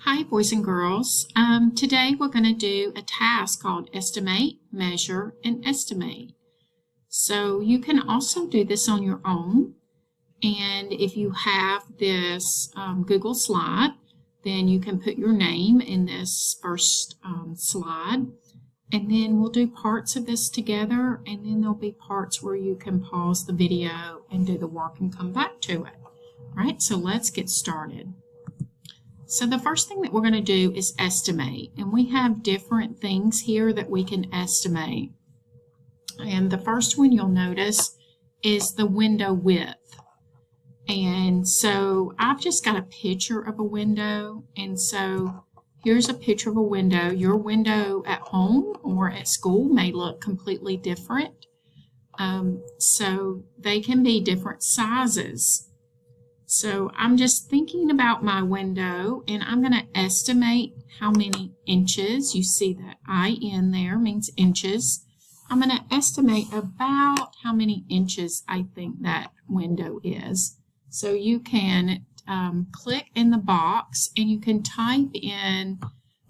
Hi, boys and girls. Today we're going to do a task called estimate, measure, and estimate. So you can also do this on your own. And if you have this Google slide, then you can put your name in this first slide. And then we'll do parts of this together. And then there'll be parts where you can pause the video and do the work and come back to it. All right, so let's get started. So the first thing that we're going to do is estimate, and we have different things here that we can estimate. And the first one you'll notice is the window width. And so I've just got a picture of a window, and so here's a picture of a window. Your window at home or at school may look completely different. So they can be different sizes. So I'm just thinking about my window, and I'm going to estimate how many inches. You see that IN there means inches. I'm going to estimate about how many inches I think that window is. So you can click in the box and you can type in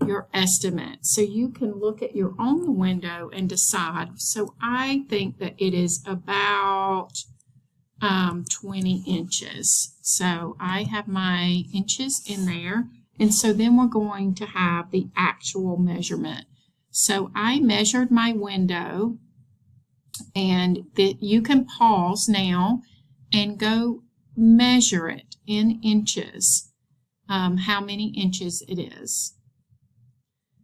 your estimate. So you can look at your own window and decide. So I think that it is about 20 inches. So I have my inches in there, and so then we're going to have the actual measurement. So I measured my window, and you can pause now and go measure it in inches, how many inches it is.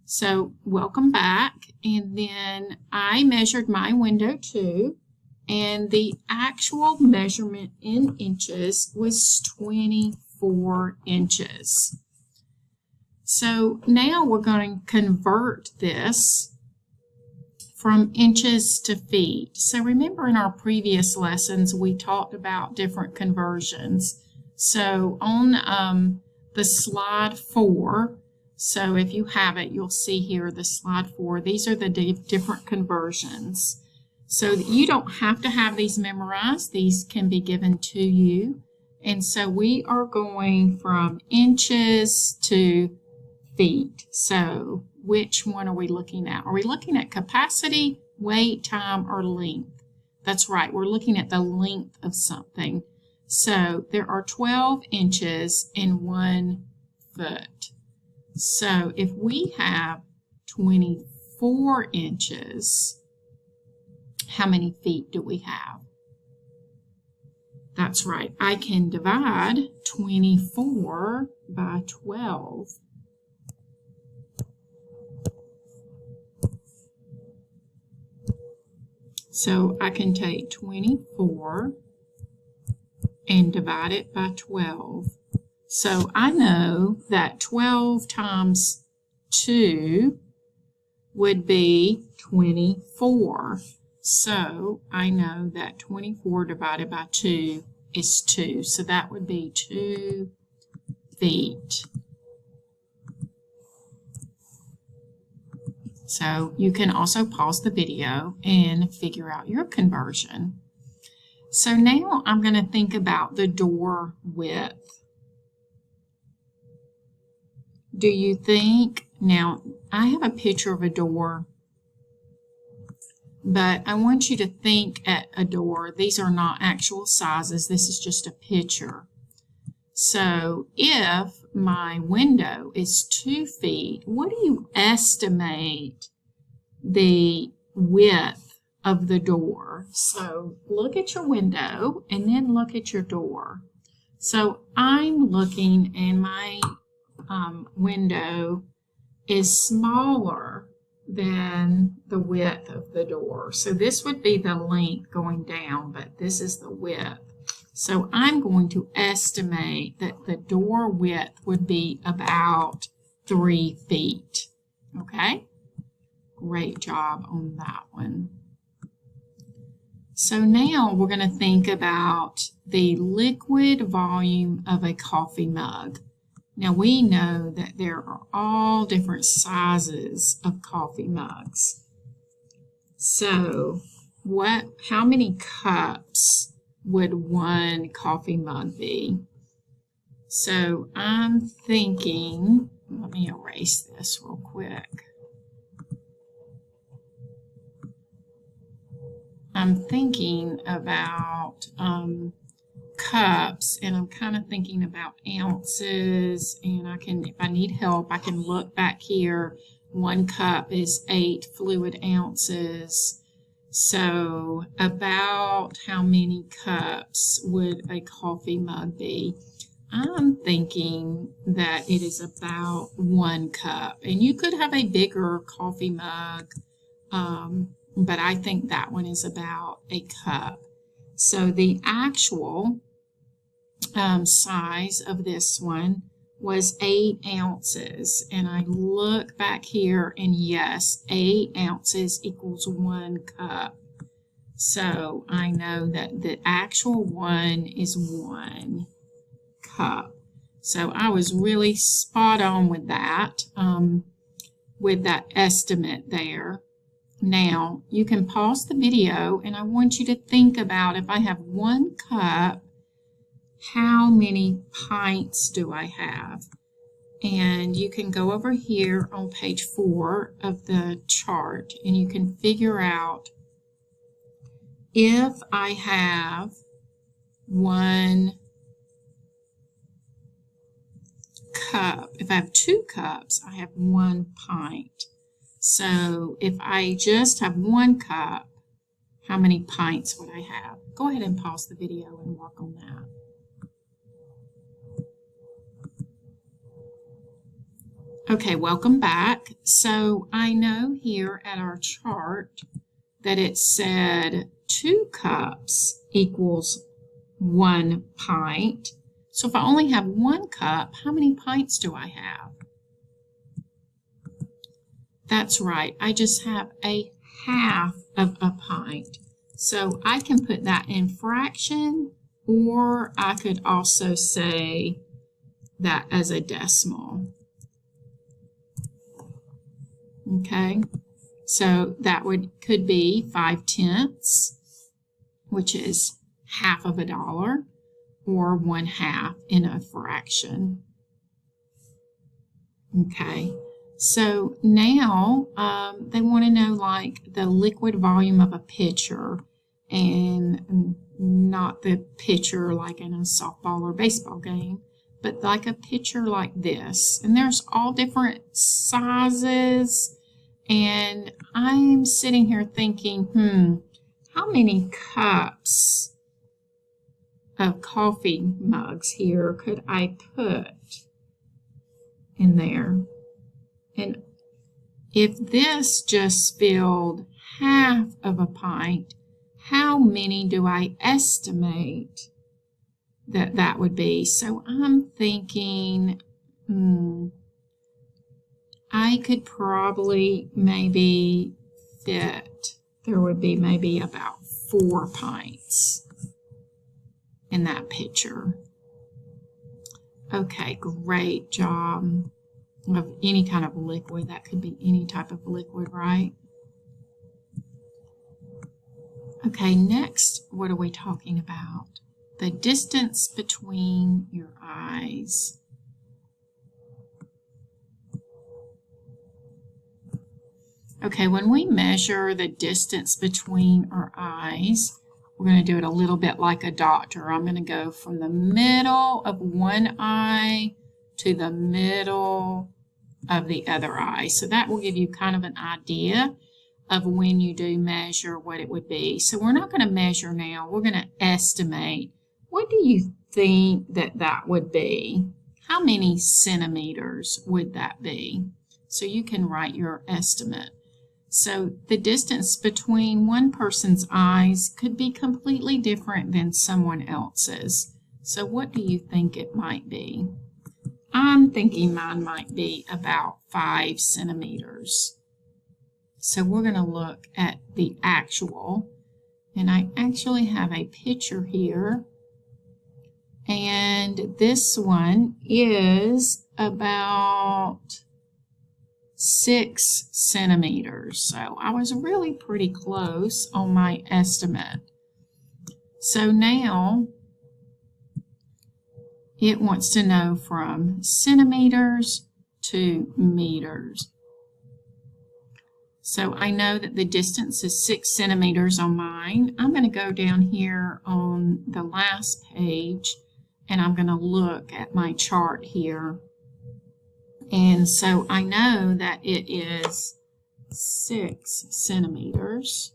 So welcome back, and then I measured my window too. And the actual measurement in inches was 24 inches. So now we're going to convert this from inches to feet. So remember in our previous lessons, we talked about different conversions. So on the slide 4, so if you have it, you'll see here the slide 4. These are the different conversions. So that you don't have to have these memorized. These can be given to you. And so we are going from inches to feet. So which one are we looking at? Are we looking at capacity, weight, time, or length? That's right. We're looking at the length of something. So there are 12 inches in 1 foot. So if we have 24 inches, how many feet do we have? That's right. I can divide 24 by 12. So I can take 24 and divide it by 12. So I know that 12 times 2 would be 24. So I know that 24 divided by 2 is 2. So that would be 2 feet. So you can also pause the video and figure out your conversion. So now I'm going to think about the door width. Do you think, now I have a picture of a door, but I want you to think at a door. These are not actual sizes. This is just a picture. So if my window is 2 feet, what do you estimate the width of the door? So look at your window and then look at your door. So I'm looking and my window is smaller than the width of the door. So this would be the length going down, but this is the width. So I'm going to estimate that the door width would be about 3 feet. Okay? Great job on that one. So now we're going to think about the liquid volume of a coffee mug. Now we know that there are all different sizes of coffee mugs. So how many cups would one coffee mug be? So I'm thinking, I'm going let me erase this real quick. I'm thinking about cups, and I'm kind of thinking about ounces, and I can, if I need help, I can look back here. 1 cup is 8 fluid ounces. So about how many cups would a coffee mug be? I'm thinking that it is about 1 cup, and you could have a bigger coffee mug, but I think that one is about a cup. So the actual size of this one was 8 ounces, and I look back here, and yes, 8 ounces equals 1 cup. So I know that the actual one is 1 cup. So I was really spot on with that estimate there. Now you can pause the video, and I want you to think about, if I have 1 cup, how many pints do I have? And you can go over here on page 4 of the chart, and you can figure out, if I have 1 cup, if I have 2 cups, I have 1 pint. So if I just have 1 cup, how many pints would I have? Go ahead and pause the video and work on that. Okay, welcome back. So I know here at our chart that it said 2 cups equals 1 pint. So if I only have 1 cup, how many pints do I have? That's right, I just have a half of a pint. So I can put that in fraction, or I could also say that as a decimal. Okay, so that could be 5/10, which is half of a dollar, or 1/2 in a fraction. Okay, so now they want to know like the liquid volume of a pitcher, and not the pitcher like in a softball or baseball game, but like a pitcher like this. And there's all different sizes. And I'm sitting here thinking, how many cups of coffee mugs here could I put in there? And if this just filled half of a pint, how many do I estimate that that would be? So I'm thinking, I could probably maybe fit, there would be maybe about 4 pints in that pitcher. Okay, great job. Of any kind of liquid, that could be any type of liquid, right? Okay, next, what are we talking about? The distance between your eyes. Okay, when we measure the distance between our eyes, we're going to do it a little bit like a doctor. I'm going to go from the middle of one eye to the middle of the other eye. So that will give you kind of an idea of when you do measure what it would be. So we're not going to measure now. We're going to estimate. What do you think that that would be? How many centimeters would that be? So you can write your estimate. So the distance between one person's eyes could be completely different than someone else's. So what do you think it might be? I'm thinking mine might be about 5 centimeters. So we're going to look at the actual, and I actually have a picture here, and this one is about 6 centimeters. So I was really pretty close on my estimate. So now it wants to know from centimeters to meters. So I know that the distance is 6 centimeters on mine. I'm going to go down here on the last page and I'm going to look at my chart here. And so I know that it is 6 centimeters.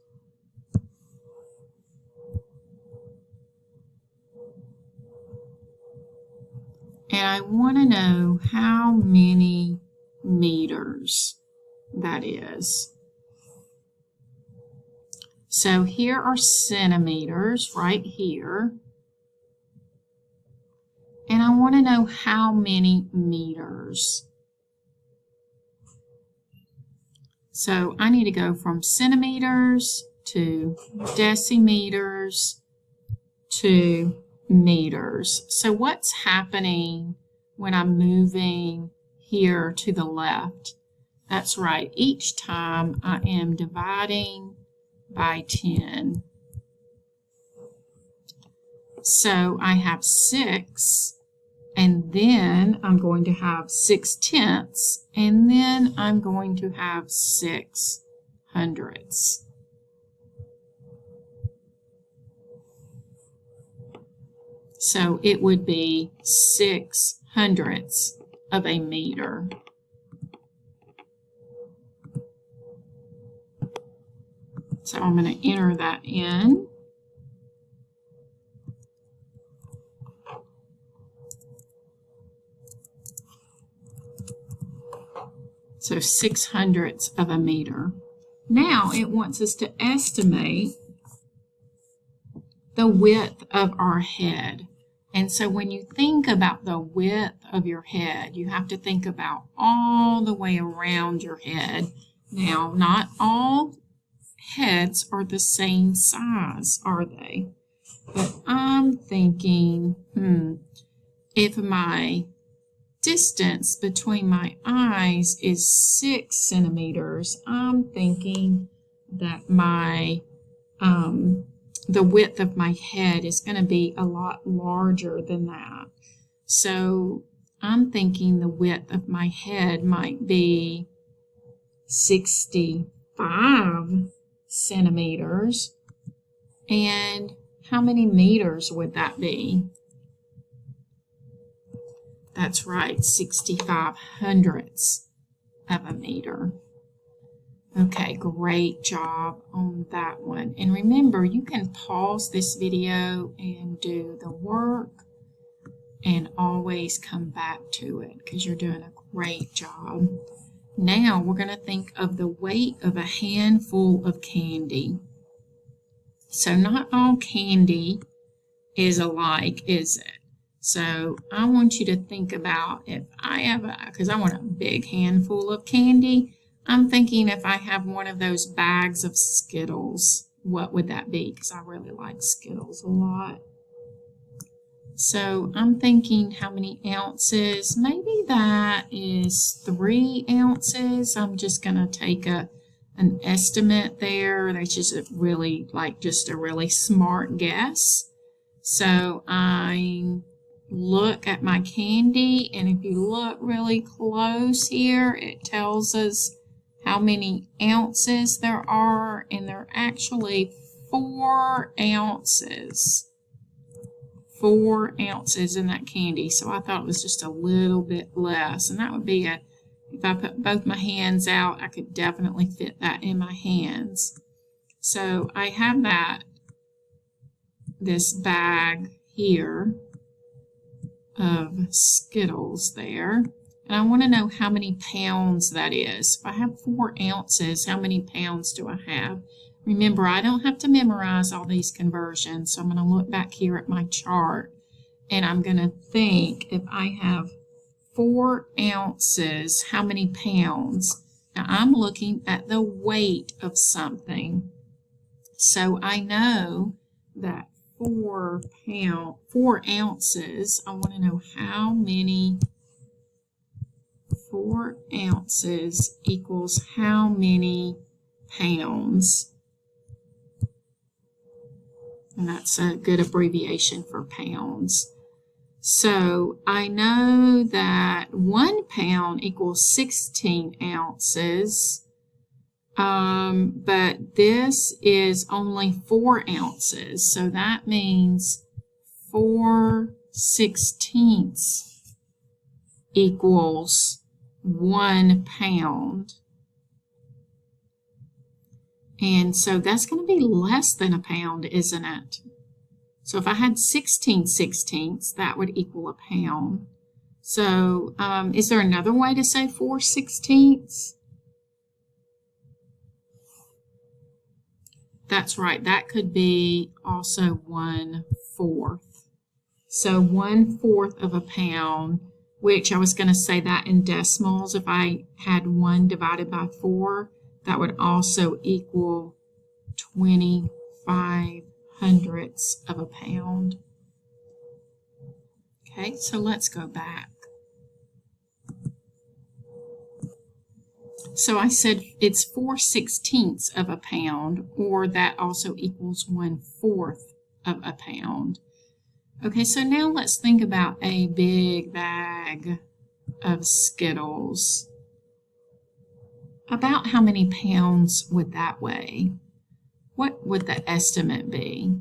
And I want to know how many meters that is. So here are centimeters right here. And I want to know how many meters. So I need to go from centimeters to decimeters to meters. So what's happening when I'm moving here to the left? That's right, each time I am dividing by 10. So I have 6, and then I'm going to have 6/10, and then I'm going to have 6/100. So it would be 6/100 of a meter. So I'm going to enter that in. So 6/100 of a meter. Now it wants us to estimate the width of our head. And so when you think about the width of your head, you have to think about all the way around your head. Now, not all heads are the same size, are they? But I'm thinking, if my distance between my eyes is 6 centimeters, I'm thinking that my the width of my head is going to be a lot larger than that. So I'm thinking the width of my head might be 65 centimeters. And how many meters would that be? That's right, 6/500 of a meter. Okay, great job on that one. And remember, you can pause this video and do the work and always come back to it because you're doing a great job. Now we're going to think of the weight of a handful of candy. So not all candy is alike, is it? So I want you to think about if I have because I want a big handful of candy. I'm thinking if I have one of those bags of Skittles, what would that be? Because I really like Skittles a lot. So I'm thinking how many ounces? Maybe that is 3 ounces. I'm just going to take an estimate there. That's just a really smart guess. So I look at my candy, and if you look really close here, it tells us how many ounces there are, and there are actually 4 ounces. 4 ounces in that candy, so I thought it was just a little bit less, and that would be if I put both my hands out, I could definitely fit that in my hands. So I have this bag here of Skittles there. And I want to know how many pounds that is. If I have 4 ounces, how many pounds do I have? Remember, I don't have to memorize all these conversions, so I'm going to look back here at my chart, and I'm going to think if I have 4 ounces, how many pounds? Now, I'm looking at the weight of something. So I know that 4 ounces, I want to know how many 4 ounces equals how many pounds. And that's a good abbreviation for pounds. So I know that 1 pound equals 16 ounces, but this is only 4 ounces. So that means 4/16 equals 1 pound. And so that's going to be less than a pound, isn't it? So if I had 16/16, that would equal a pound. So is there another way to say 4/16? That's right. That could be also 1/4. So 1/4 of a pound, which I was going to say that in decimals. If I had 1 divided by 4, that would also equal 25 hundredths of a pound. Okay, so let's go back. So I said it's 4/16 of a pound, or that also equals 1/4 of a pound. Okay, so now let's think about a big bag of Skittles. About how many pounds would that weigh? What would the estimate be?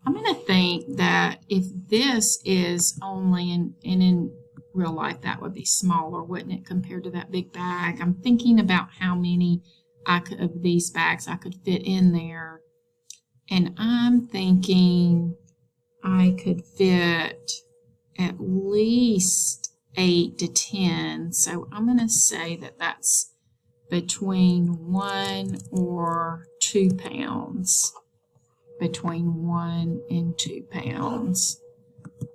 I'm going to think that if this is only, in real life that would be smaller, wouldn't it, compared to that big bag? I'm thinking about how many of these bags I could fit in there. And I'm thinking I could fit at least 8 to 10. So I'm going to say that that's between 1 or 2 pounds. Between 1 and 2 pounds.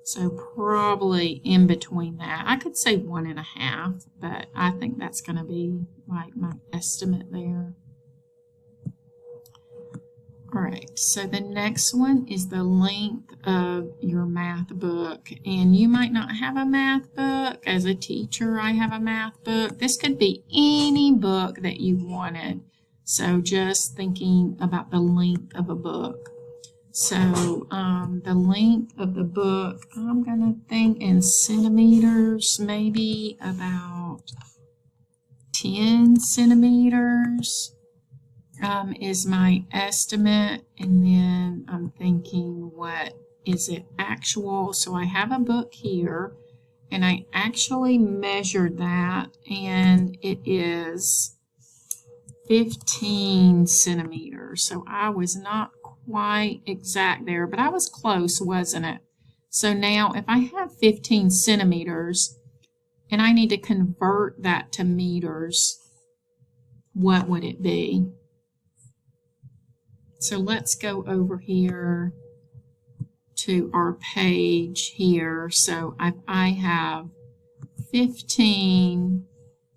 So probably in between that. I could say 1.5, but I think that's going to be like my estimate there. All right, so the next one is the length of your math book. And you might not have a math book. As a teacher, I have a math book. This could be any book that you wanted. So just thinking about the length of a book. So the length of the book, I'm going to think in centimeters, maybe about 10 centimeters. Is my estimate, and then I'm thinking, what is it actual? So I have a book here, and I actually measured that, and it is 15 centimeters. So I was not quite exact there, but I was close, wasn't it? So now if I have 15 centimeters, and I need to convert that to meters, what would it be? So let's go over here to our page here. So I have 15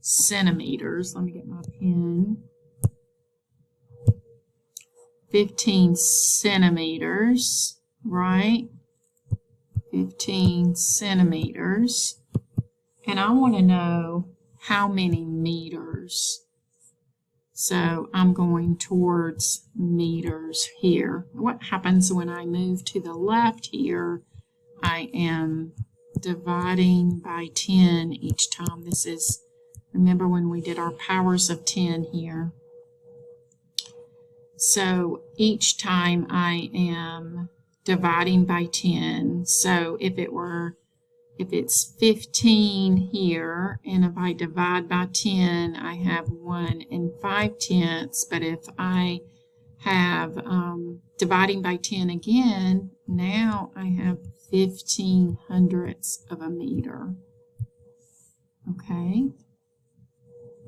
centimeters. Let me get my pen. 15 centimeters, right? 15 centimeters. And I want to know how many meters. So I'm going towards meters here. What happens when I move to the left here? I am dividing by 10 each time. This is, remember when we did our powers of 10 here. So each time I am dividing by 10. So if it's 15 here, and if I divide by 10, I have 1 5/10. But if I have dividing by 10 again, now I have 15 hundredths of a meter. Okay,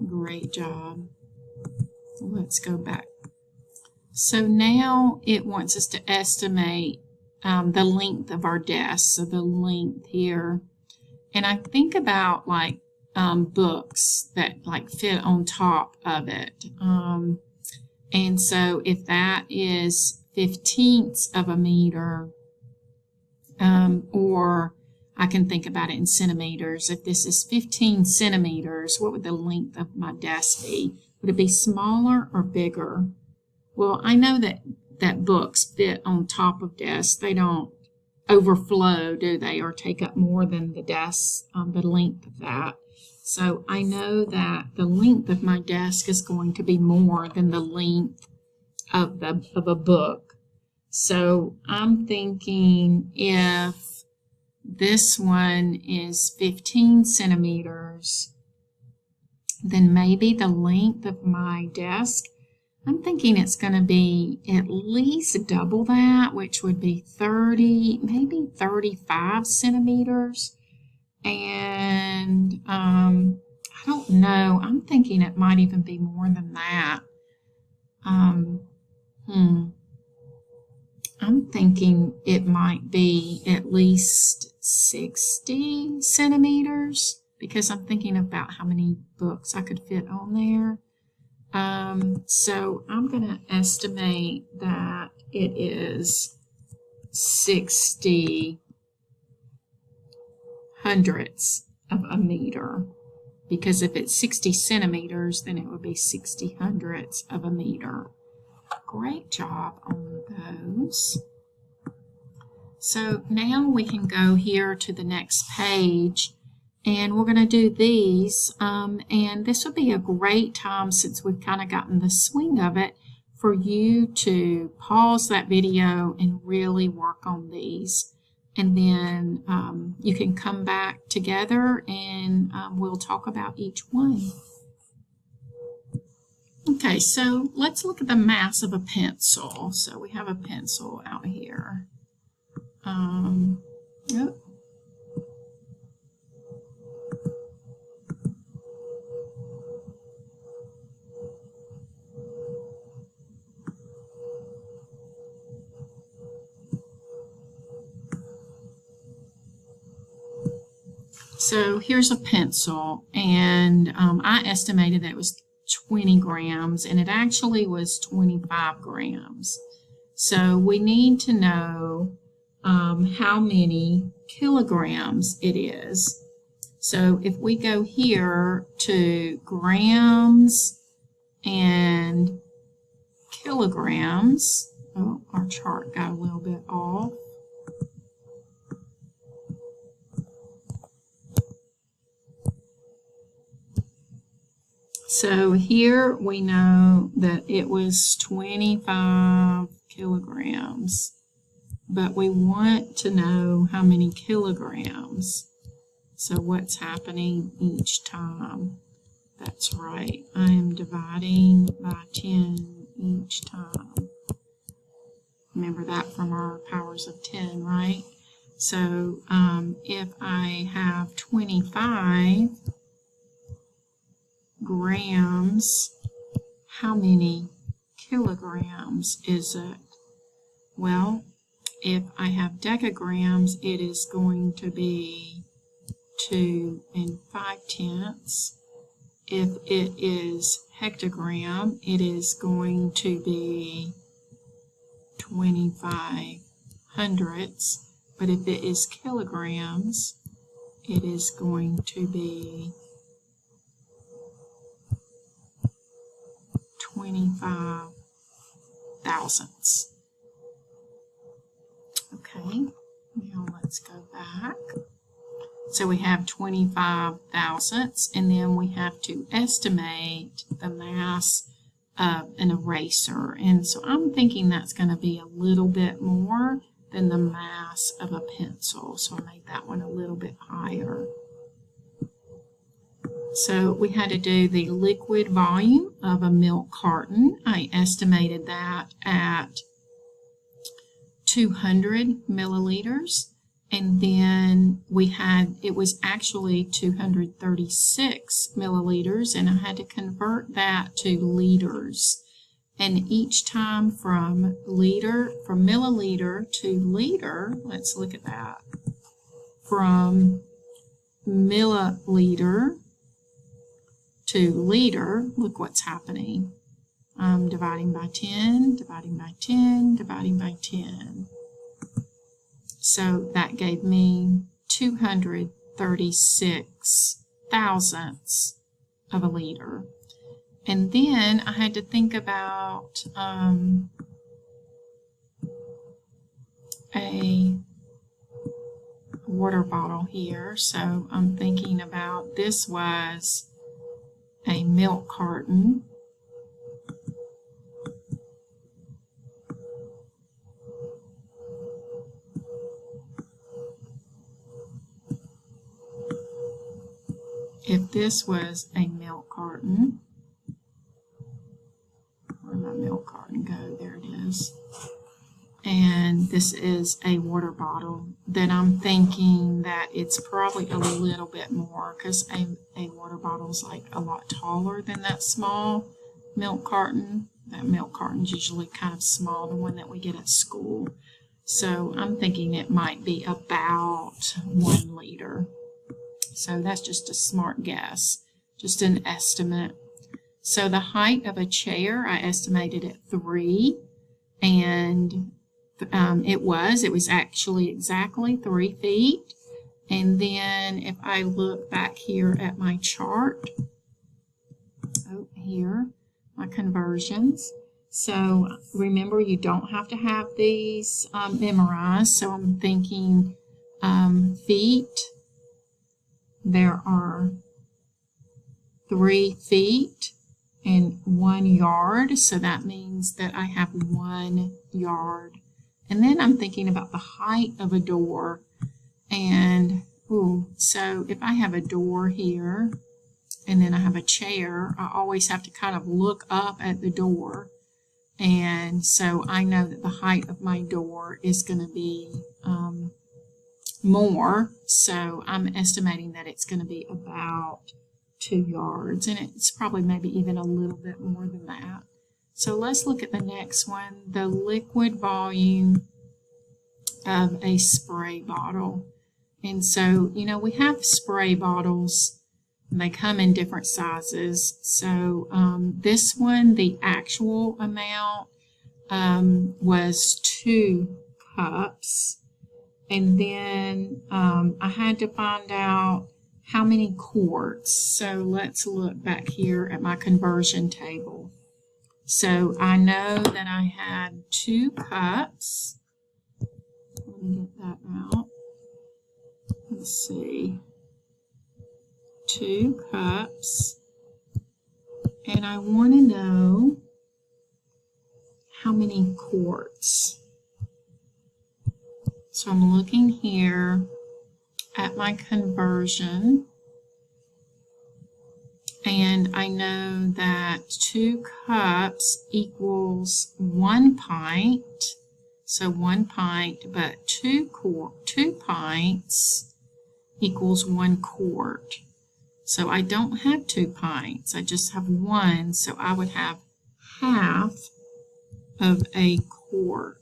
great job. Let's go back. So now it wants us to estimate the length of our desk, so the length here. And I think about like books that like fit on top of it. And so if that is 15ths of a meter, or I can think about it in centimeters. If this is 15 centimeters, what would the length of my desk be? Would it be smaller or bigger? Well, I know that books fit on top of desks. They don't overflow, do they, or take up more than the desk, the length of that. So I know that the length of my desk is going to be more than the length of a book. So I'm thinking if this one is 15 centimeters, then maybe the length of my desk, I'm thinking it's going to be at least double that, which would be 30, maybe 35 centimeters. And I don't know. I'm thinking it might even be more than that. I'm thinking it might be at least 60 centimeters because I'm thinking about how many books I could fit on there. So I'm going to estimate that it is 60 hundredths of a meter, because if it's 60 centimeters, then it would be 60 hundredths of a meter. Great job on those. So now we can go here to the next page, and we're going to do these, and this would be a great time, since we've kind of gotten the swing of it, for you to pause that video and really work on these. And then you can come back together and we'll talk about each one. Okay, so let's look at the mass of a pencil. So we have a pencil out here. Yep. So here's a pencil, and I estimated that it was 20 grams, and it actually was 25 grams. So we need to know how many kilograms it is. So if we go here to grams and kilograms, oh, our chart got a little bit off. So here we know that it was 25 kilograms, but we want to know how many kilograms. So what's happening each time? That's right, I am dividing by 10 each time. Remember that from our powers of 10, right? So if I have 25 grams, how many kilograms is it? Well, if I have decagrams, it is going to be 2 5/10. If it is hectogram, it is going to be 25 hundredths. But if it is kilograms, it is going to be 25 thousandths. Okay, now let's go back. So we have 25 thousandths, and then we have to estimate the mass of an eraser. And so I'm thinking that's going to be a little bit more than the mass of a pencil. So I made that one a little bit higher. So we had to do the liquid volume of a milk carton. I estimated that at 200 milliliters. And then we had, it was actually 236 milliliters, and I had to convert that to liters. And each time from milliliter to liter, let's look at that. From milliliter to liter, look what's happening. I'm dividing by 10, dividing by 10, dividing by 10. So that gave me 236 thousandths of a liter. And then I had to think about a water bottle here. So I'm thinking about this was a milk carton. If this was a milk carton, where'd my milk carton go? There it is. And this is a water bottle, then I'm thinking that it's probably a little bit more, because a water bottle is like a lot taller than that small milk carton. That milk carton's usually kind of small, the one that we get at school. So I'm thinking it might be about 1 liter. So that's just a smart guess, just an estimate. So the height of a chair, I estimated at 3, and it was actually exactly 3 feet. And then if I look back here at my chart, here, my conversions. So remember, you don't have to have these memorized. So I'm thinking feet. There are 3 feet and 1 yard. So that means that I have 1 yard. And then I'm thinking about the height of a door. And, so if I have a door here and then I have a chair, I always have to kind of look up at the door. And so I know that the height of my door is going to be more. So I'm estimating that it's going to be about 2 yards. And it's probably maybe even a little bit more than that. So let's look at the next one, the liquid volume of a spray bottle. And so, we have spray bottles, and they come in different sizes. So this one, the actual amount was 2 cups. And then I had to find out how many quarts. So let's look back here at my conversion table. So I know that I had 2 cups. Let me get that out. Let's see. 2 cups. And I want to know how many quarts. So I'm looking here at my conversion. And I know that 2 cups equals 1 pint. So 1 pint, but 2 pints equals 1 quart. So I don't have 2 pints. I just have 1. So I would have half of a quart.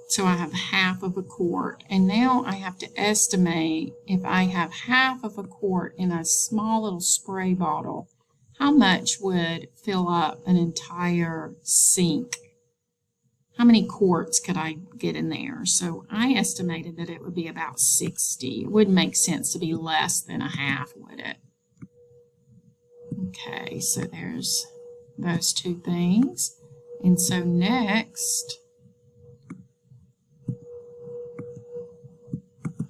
So I have half of a quart. And now I have to estimate, if I have half of a quart in a small little spray bottle, how much would fill up an entire sink? How many quarts could I get in there? So I estimated that it would be about 60. It wouldn't make sense to be less than a half, would it? Okay, so there's those 2 things. And so next,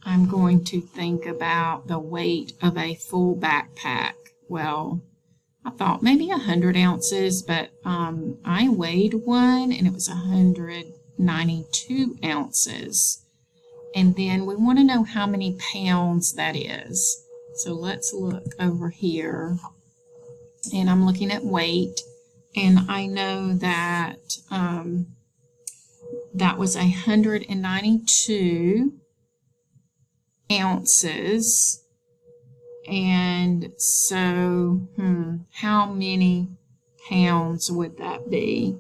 I'm going to think about the weight of a full backpack. Well, I thought maybe 100 ounces, but I weighed one and it was 192 ounces. And then we want to know how many pounds that is. So let's look over here. And I'm looking at weight. And I know that that was 192 ounces. And so, how many pounds would that be?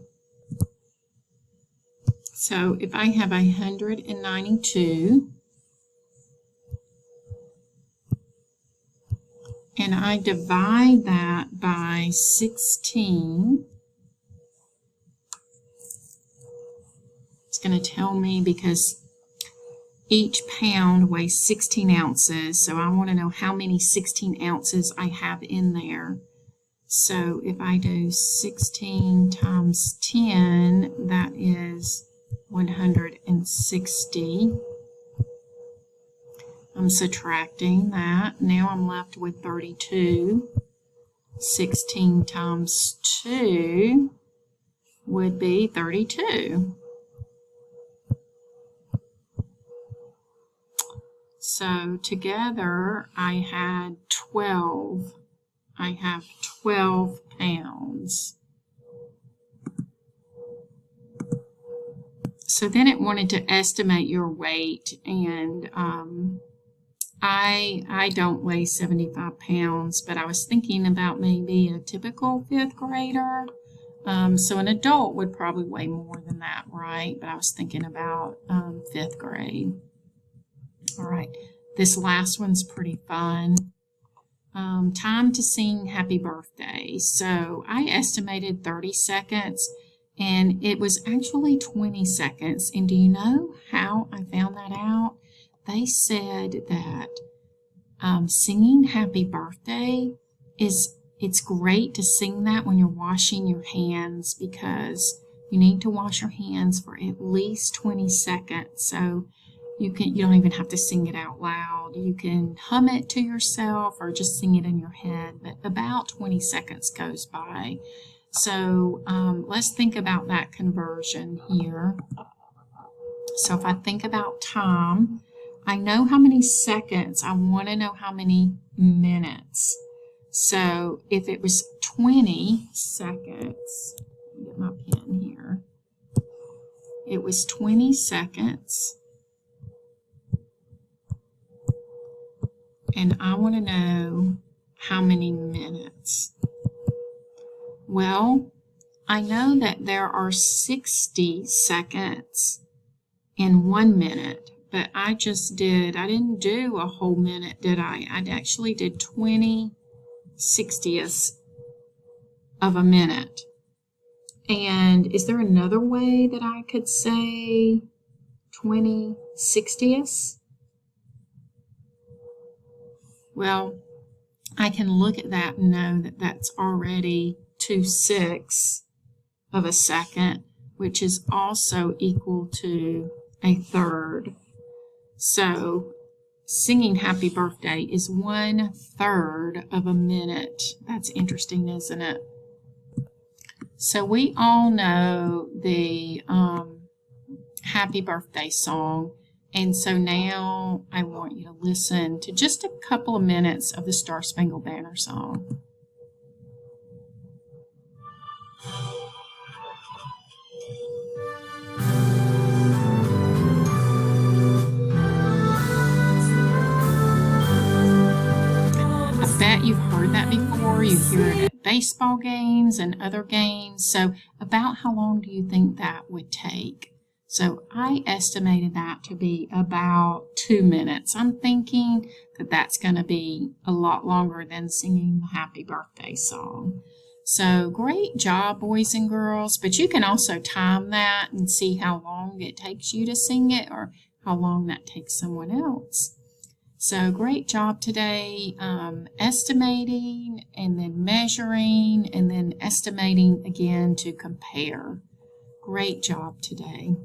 So if I have 192 and I divide that by 16, it's going to tell me, because each pound weighs 16 ounces, so I want to know how many 16 ounces I have in there. So if I do 16 times 10, that is 160. I'm subtracting that. Now I'm left with 32. 16 times 2 would be 32. So together I had 12. I have 12 pounds. So then it wanted to estimate your weight, and I don't weigh 75 pounds, but I was thinking about maybe a typical 5th grader. So an adult would probably weigh more than that, right? But I was thinking about 5th grade. All right, this last one's pretty fun. Time to sing happy birthday. So I estimated 30 seconds, and it was actually 20 seconds. And do you know how I found that out? They said that singing happy birthday it's great to sing that when you're washing your hands, because you need to wash your hands for at least 20 seconds. So you don't even have to sing it out loud. You can hum it to yourself or just sing it in your head, but about 20 seconds goes by. So let's think about that conversion here. So if I think about time, I know how many seconds. I want to know how many minutes. So if it was 20 seconds, let me get my pen here. It was 20 seconds. And I want to know how many minutes. Well, I know that there are 60 seconds in 1 minute, but I didn't do a whole minute, did I? I actually did 20/60ths of a minute. And is there another way that I could say 20/60ths? Well, I can look at that and know that that's already 2/6 of a second, which is also equal to a third. So singing happy birthday is 1/3 of a minute. That's interesting, isn't it? So we all know the happy birthday song. And so now I want you to listen to just a couple of minutes of the Star Spangled Banner song. I bet you've heard that before. You hear it at baseball games and other games. So about how long do you think that would take? So I estimated that to be about 2 minutes. I'm thinking that that's going to be a lot longer than singing the happy birthday song. So great job, boys and girls. But you can also time that and see how long it takes you to sing it or how long that takes someone else. So great job today, estimating and then measuring and then estimating again to compare. Great job today.